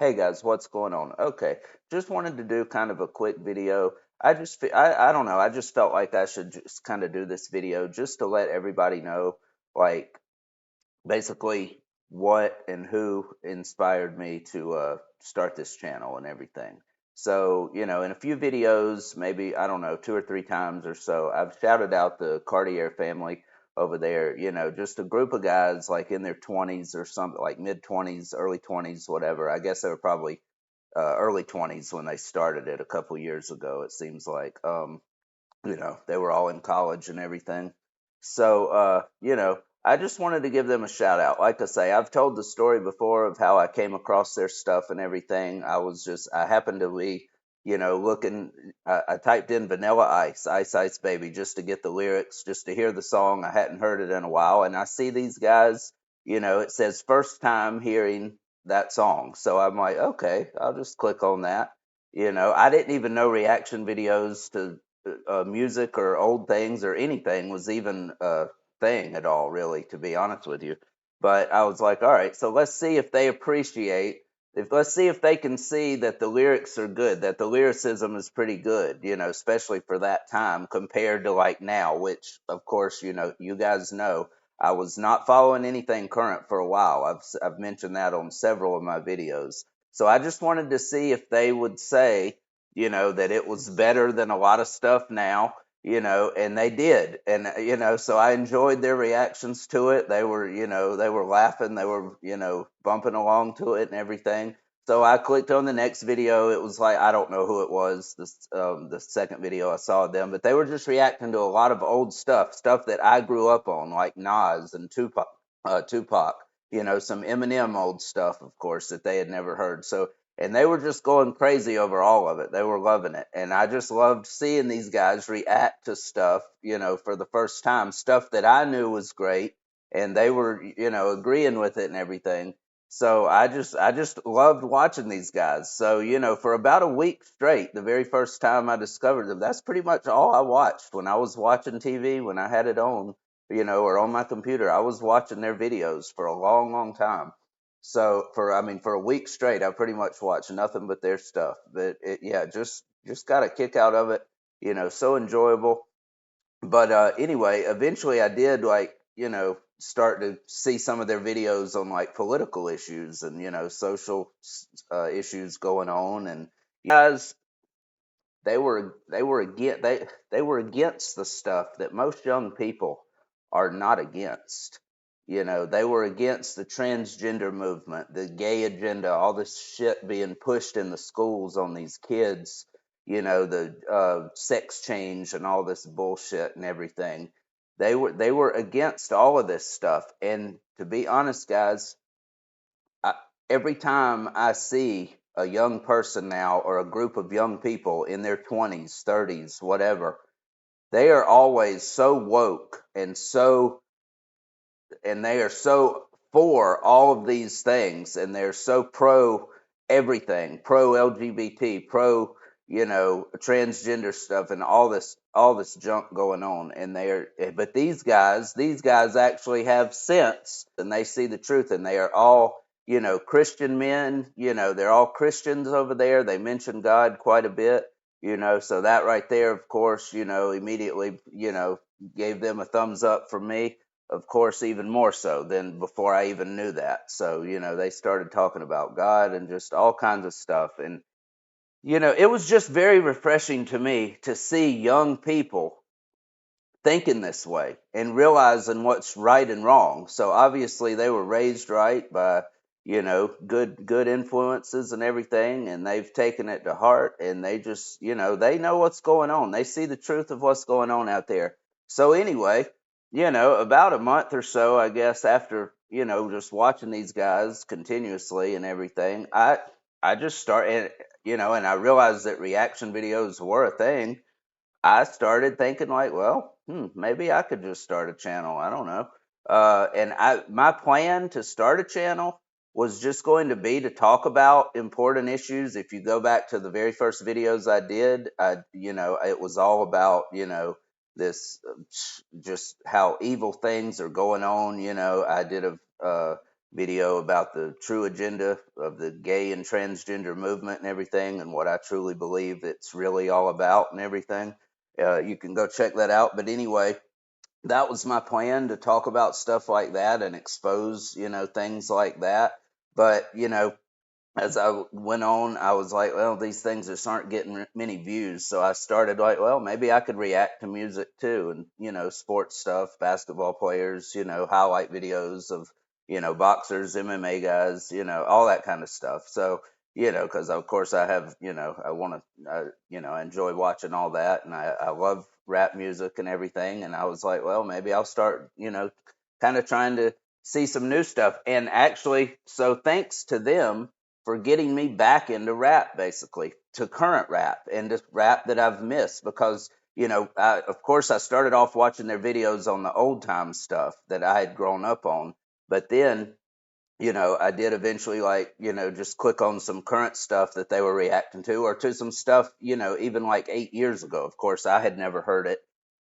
hey guys, what's going on? Okay, just wanted to do kind of a quick video. I don't know, I just felt like I should just kind of do this video just to let everybody know, like, basically what and who inspired me to start this channel and everything. So, in a few videos, maybe, I don't know, two or three times or so, I've shouted out the Cartier family over there, just a group of guys like in their 20s or something, like mid 20s, early 20s, whatever. I guess they were probably early 20s when they started it a couple years ago, it seems like. They were all in college and everything. So, I just wanted to give them a shout out. Like I say, I've told the story before of how I came across their stuff and everything. I happened to be, looking, I typed in Vanilla Ice, Ice Ice Baby, just to get the lyrics, just to hear the song. I hadn't heard it in a while. And I see these guys, it says first time hearing that song. So I'm like, okay, I'll just click on that. I didn't even know reaction videos to music or old things or anything was even a thing at all, really, to be honest with you. But I was like, all right, so let's see if they appreciate, if let's see if they can see that the lyrics are good, that the lyricism is pretty good, especially for that time compared to like now, which of course, you guys know. I was not following anything current for a while. I've mentioned that on several of my videos. So I just wanted to see if they would say, that it was better than a lot of stuff now, and they did. And, so I enjoyed their reactions to it. They were laughing, they were, bumping along to it and everything. So I clicked on the next video. It was like, I don't know who it was, the second video I saw of them, but they were just reacting to a lot of old stuff that I grew up on, like Nas and Tupac, some Eminem old stuff, of course, that they had never heard. So, and they were just going crazy over all of it. They were loving it. And I just loved seeing these guys react to stuff, for the first time, stuff that I knew was great. And they were, agreeing with it and everything. So I just loved watching these guys. So, for about a week straight, the very first time I discovered them, that's pretty much all I watched when I was watching TV, when I had it on, or on my computer. I was watching their videos for a long, long time. So for a week straight, I pretty much watched nothing but their stuff. But yeah, just got a kick out of it. So enjoyable. But anyway, eventually I did, like, start to see some of their videos on like political issues and social issues going on. And guys, they were against the stuff that most young people are not against. They were against the transgender movement, the gay agenda, all this shit being pushed in the schools on these kids, the sex change and all this bullshit and everything. They were against all of this stuff. And to be honest, guys, I, every time I see a young person now or a group of young people in their 20s, 30s, whatever, they are always so woke and they are so for all of these things, and they're so pro everything, pro LGBT, pro, transgender stuff and all this junk going on. And but these guys actually have sense, and they see the truth, and they are all, Christian men. They're all Christians over there. They mention God quite a bit. So that right there, of course, immediately, gave them a thumbs up from me, of course, even more so than before I even knew that. So, they started talking about God and just all kinds of stuff. And, it was just very refreshing to me to see young people thinking this way and realizing what's right and wrong. So obviously they were raised right by, good influences and everything, and they've taken it to heart, and they just, they know what's going on. They see the truth of what's going on out there. So anyway, about a month or so, I guess, after, just watching these guys continuously and everything, I just started, and I realized that reaction videos were a thing. I started thinking like, well, maybe I could just start a channel. I don't know. My plan to start a channel was just going to be to talk about important issues. If you go back to the very first videos I did, it was all about, this, just how evil things are going on. I did video about the true agenda of the gay and transgender movement and everything, and what I truly believe it's really all about and everything. You can go check that out. But anyway, that was my plan, to talk about stuff like that and expose, things like that. But, as I went on, I was like, well, these things just aren't getting many views. So I started like, well, maybe I could react to music too, and sports stuff, basketball players, highlight videos of boxers, MMA guys, all that kind of stuff. So because of course I have, I want to, I enjoy watching all that, and I love rap music and everything. And I was like, well, maybe I'll start, kind of trying to see some new stuff. And actually, so thanks to them for getting me back into rap, basically, to current rap and to rap that I've missed. Because, of course, I started off watching their videos on the old time stuff that I had grown up on. But then I did eventually, like, just click on some current stuff that they were reacting to, or to some stuff, even like 8 years ago. Of course, I had never heard it.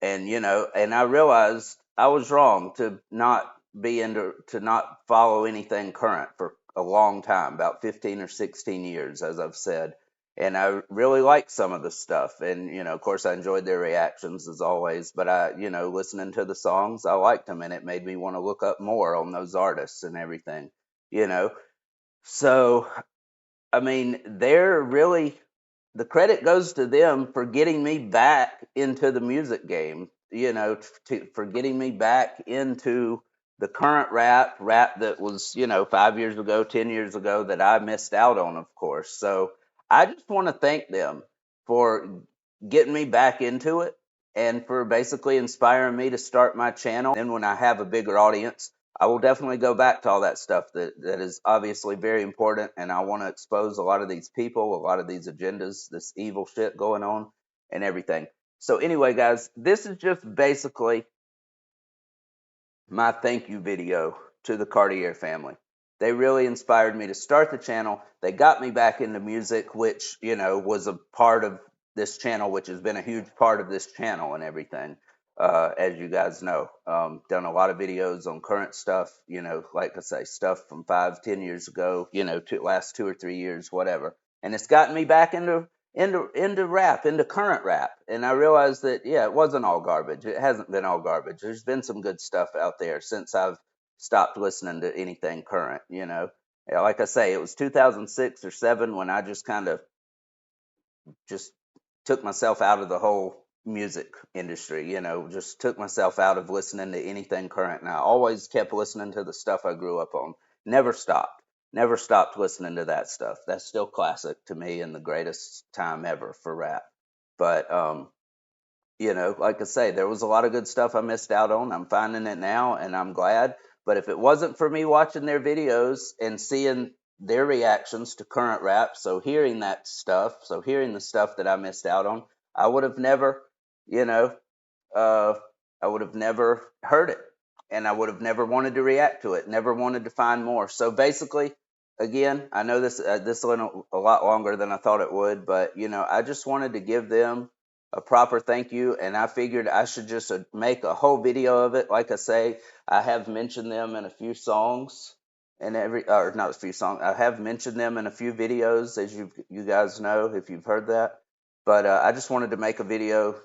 And, and I realized I was wrong to not to not follow anything current for a long time, about 15 or 16 years, as I've said. And I really liked some of the stuff. And, of course, I enjoyed their reactions as always. But listening to the songs, I liked them, and it made me want to look up more on those artists and everything you know. So, I mean, they're really, the credit goes to them for getting me back into the music game, for getting me back into the current rap that was, 5 years ago, 10 years ago, that I missed out on, of course. So I just want to thank them for getting me back into it, and for basically inspiring me to start my channel. And then when I have a bigger audience, I will definitely go back to all that stuff that is obviously very important, and I want to expose a lot of these people, a lot of these agendas, this evil shit going on, and everything. So anyway, guys, this is just basically my thank you video to the Cartier family. They really inspired me to start the channel. They got me back into music, which, was a part of this channel, which has been a huge part of this channel and everything. As you guys know, done a lot of videos on current stuff, like I say, stuff from 5, 10 years ago, to last 2 or 3 years, whatever. And it's gotten me back into rap, into current rap. And I realized that, yeah, it wasn't all garbage. It hasn't been all garbage. There's been some good stuff out there since I've stopped listening to anything current. Yeah, like I say, it was 2006 or 7 when I just kind of just took myself out of the whole music industry, just took myself out of listening to anything current. And I always kept listening to the stuff I grew up on. Never stopped. Never stopped listening to that stuff. That's still classic to me, and the greatest time ever for rap. But like I say, there was a lot of good stuff I missed out on. I'm finding it now, and I'm glad. But if it wasn't for me watching their videos and seeing their reactions to current rap, so hearing that stuff, so hearing the stuff that I missed out on, I would have never, you know, uh, I would have never heard it, and I would have never wanted to react to it, never wanted to find more. So basically, again, I know this went a lot longer than I thought it would, but I just wanted to give them a proper thank you, and I figured I should just make a whole video of it. Like I say, I have mentioned them in a few songs, and or not a few songs. I have mentioned them in a few videos, as you guys know if you've heard that. But I just wanted to make a video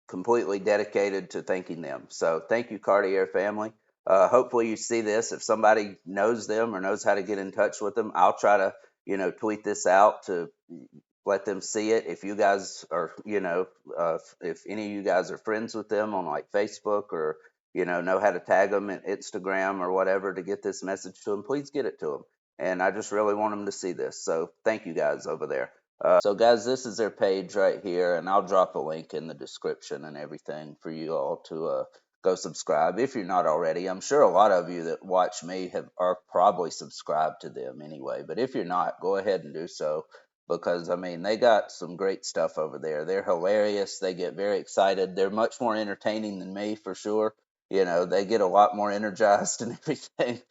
completely dedicated to thanking them. So thank you, Cartier family. Hopefully you see this. If somebody knows them or knows how to get in touch with them, I'll try to, tweet this out to let them see it. If you guys are, if any of you guys are friends with them on like Facebook, or, know how to tag them in Instagram or whatever to get this message to them, please get it to them. And I just really want them to see this. So thank you guys over there. So guys, this is their page right here, and I'll drop a link in the description and everything for you all to go subscribe if you're not already. I'm sure a lot of you that watch me are probably subscribed to them anyway, but if you're not, go ahead and do so, because I mean, they got some great stuff over there. They're hilarious. They get very excited. They're much more entertaining than me, for sure. They get a lot more energized and everything.